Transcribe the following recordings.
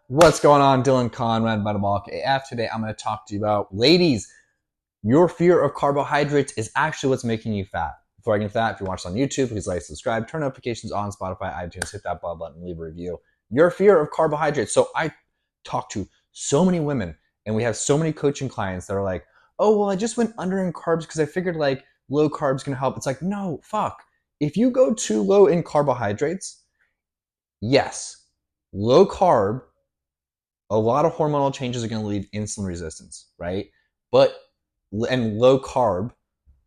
What's going on? Dylan Conrad, Metabolic AF. Today I'm going to talk to you about, ladies, your fear of carbohydrates is actually what's making you fat. Before I get into that, if you watch this on YouTube, please like, subscribe, turn notifications on, Spotify, iTunes, hit that bell button, leave a review. Your fear of carbohydrates. So I talk to so many women, and we have so many coaching clients that are like, oh, well, I just went under in carbs because I figured like low carbs can help. It's like, no, fuck. If you go too low in carbohydrates, yes, low carb, a lot of hormonal changes are going to lead insulin resistance, right? And low carb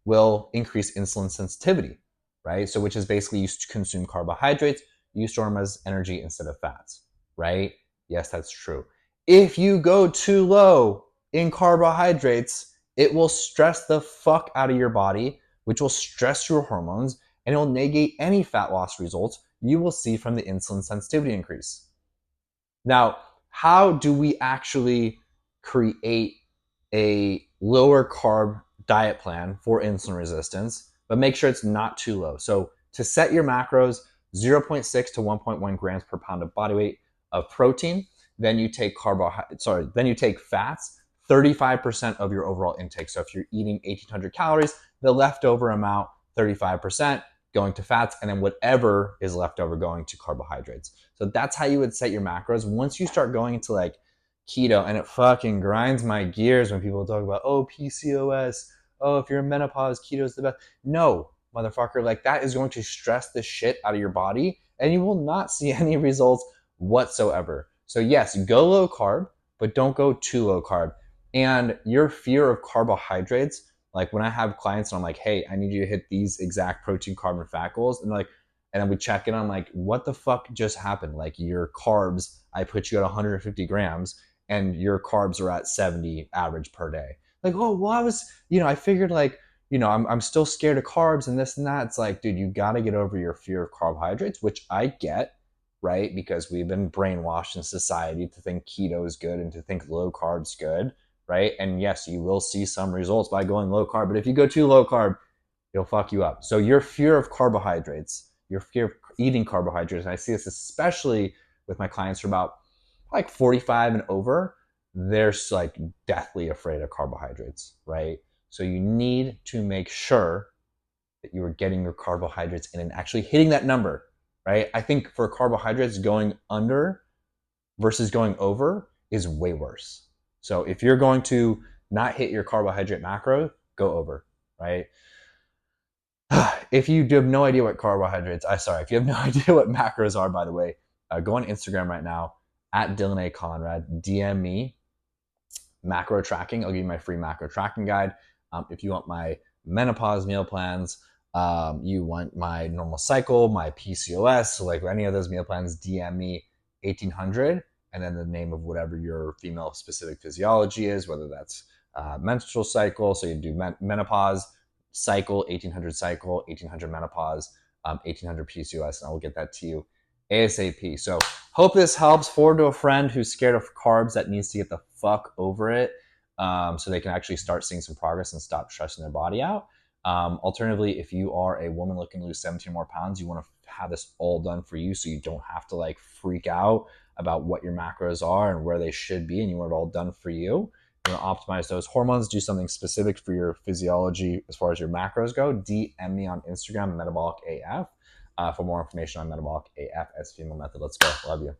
will increase insulin sensitivity, right? So which is basically you consume carbohydrates, you store them as energy instead of fats, right? Yes, that's true. If you go too low in carbohydrates, it will stress the fuck out of your body, which will stress your hormones, and it will negate any fat loss results you will see from the insulin sensitivity increase. Now, how do we actually create a lower carb diet plan for insulin resistance, but make sure it's not too low? So to set your macros, 0.6 to 1.1 grams per pound of body weight of protein. Then you take then you take fats, 35% of your overall intake. So if you're eating 1,800 calories, the leftover amount, 35%, going to fats, and then whatever is left over going to carbohydrates. So that's how you would set your macros. Once you start going into like keto, and it fucking grinds my gears when people talk about, oh, PCOS, oh, if you're in menopause, keto is the best. No, motherfucker, like that is going to stress the shit out of your body, and you will not see any results whatsoever. So yes, go low carb, but don't go too low carb. And your fear of carbohydrates, like when I have clients and I'm like, hey, I need you to hit these exact protein, carb, and fat goals, and like, and then we check in on like, what the fuck just happened? Like your carbs, I put you at 150 grams, and your carbs are at 70 average per day. Like, oh, well, I figured like, I'm still scared of carbs and this and that. It's like, dude, you got to get over your fear of carbohydrates, which I get, right? Because we've been brainwashed in society to think keto is good and to think low carb's good, right? And yes, you will see some results by going low carb, but if you go too low carb, it'll fuck you up. So your fear of carbohydrates, your fear of eating carbohydrates, and I see this especially with my clients who are about like 45 and over, they're like deathly afraid of carbohydrates, right? So you need to make sure that you are getting your carbohydrates in and actually hitting that number, right? I think for carbohydrates, going under versus going over is way worse. So if you're going to not hit your carbohydrate macro, go over, right? If you have no idea what if you have no idea what macros are, by the way, go on Instagram right now at Dylan A. Conrad, DM me macro tracking. I'll give you my free macro tracking guide. If you want my menopause meal plans, you want my normal cycle, my PCOS, so like any of those meal plans, DM me 1800 and then the name of whatever your female specific physiology is, whether that's menstrual cycle, so you do menopause cycle, 1800 cycle, 1800 menopause, 1800 PCOS, and I will get that to you ASAP. So hope this helps. Forward to a friend who's scared of carbs that needs to get the fuck over it, so they can actually start seeing some progress and stop stressing their body out. Alternatively, if you are a woman looking to lose 17 more pounds, you want to have this all done for you so you don't have to like freak out about what your macros are and where they should be, and you want it all done for you. You want to optimize those hormones, do something specific for your physiology as far as your macros go. DM me on Instagram, Metabolic AF, for more information on Metabolic AF as female method. Let's go. Love you.